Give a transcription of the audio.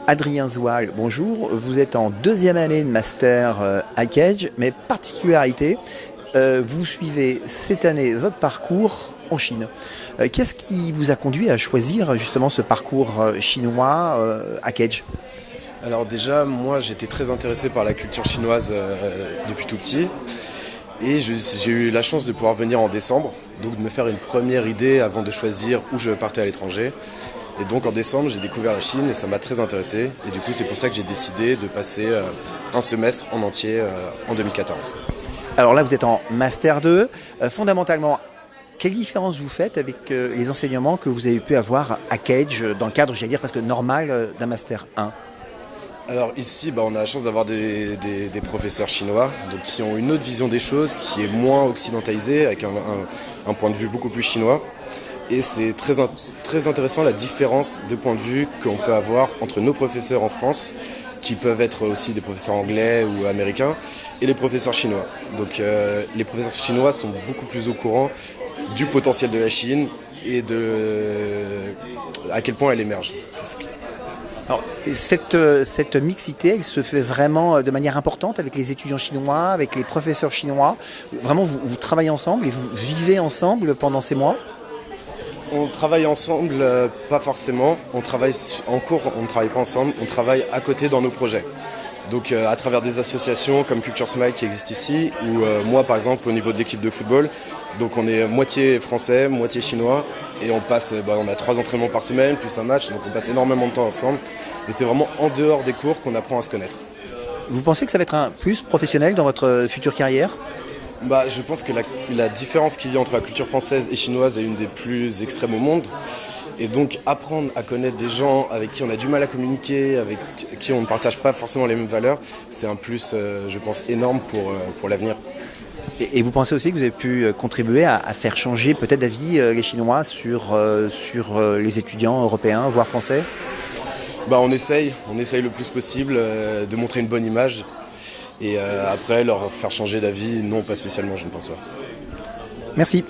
Adrien Zoual, bonjour. Vous êtes en deuxième année de master à Cage, mais particularité, vous suivez cette année votre parcours en Chine. Qu'est-ce qui vous a conduit à choisir justement ce parcours chinois à Cage? Alors déjà, moi j'étais très intéressé par la culture chinoise depuis tout petit et j'ai eu la chance de pouvoir venir en décembre, donc de me faire une première idée avant de choisir où je partais à l'étranger. Et donc en décembre j'ai découvert la Chine et ça m'a très intéressé et du coup c'est pour ça que j'ai décidé de passer un semestre en entier en 2014. Alors là vous êtes en master 2, fondamentalement quelle différence vous faites avec les enseignements que vous avez pu avoir à Cage dans le cadre, j'allais dire presque normal d'un master 1? Alors ici, on a la chance d'avoir des professeurs chinois donc, qui ont une autre vision des choses, qui est moins occidentalisée, avec un point de vue beaucoup plus chinois. Et c'est très intéressant la différence de point de vue qu'on peut avoir entre nos professeurs en France, qui peuvent être aussi des professeurs anglais ou américains, et les professeurs chinois. Donc les professeurs chinois sont beaucoup plus au courant du potentiel de la Chine et à quel point elle émerge. Alors, cette mixité, elle se fait vraiment de manière importante avec les étudiants chinois, avec les professeurs chinois. Vraiment, vous travaillez ensemble et vous vivez ensemble pendant ces mois? On travaille ensemble, pas forcément. On travaille en cours, on ne travaille pas ensemble. On travaille à côté dans nos projets. Donc à travers des associations comme Culture Smile qui existe ici, ou moi par exemple au niveau de l'équipe de football. Donc on est moitié français, moitié chinois. Et on a 3 entraînements par semaine, plus un match, donc on passe énormément de temps ensemble. Et c'est vraiment en dehors des cours qu'on apprend à se connaître. Vous pensez que ça va être un plus professionnel dans votre future carrière? Je pense que la différence qu'il y a entre la culture française et chinoise est une des plus extrêmes au monde. Et donc apprendre à connaître des gens avec qui on a du mal à communiquer, avec qui on ne partage pas forcément les mêmes valeurs, c'est un plus, je pense, énorme pour l'avenir. Et vous pensez aussi que vous avez pu contribuer à faire changer peut-être d'avis les Chinois sur les étudiants européens, voire français? On essaye le plus possible de montrer une bonne image. Et après, leur faire changer d'avis, non, pas spécialement, je ne pense pas. Merci.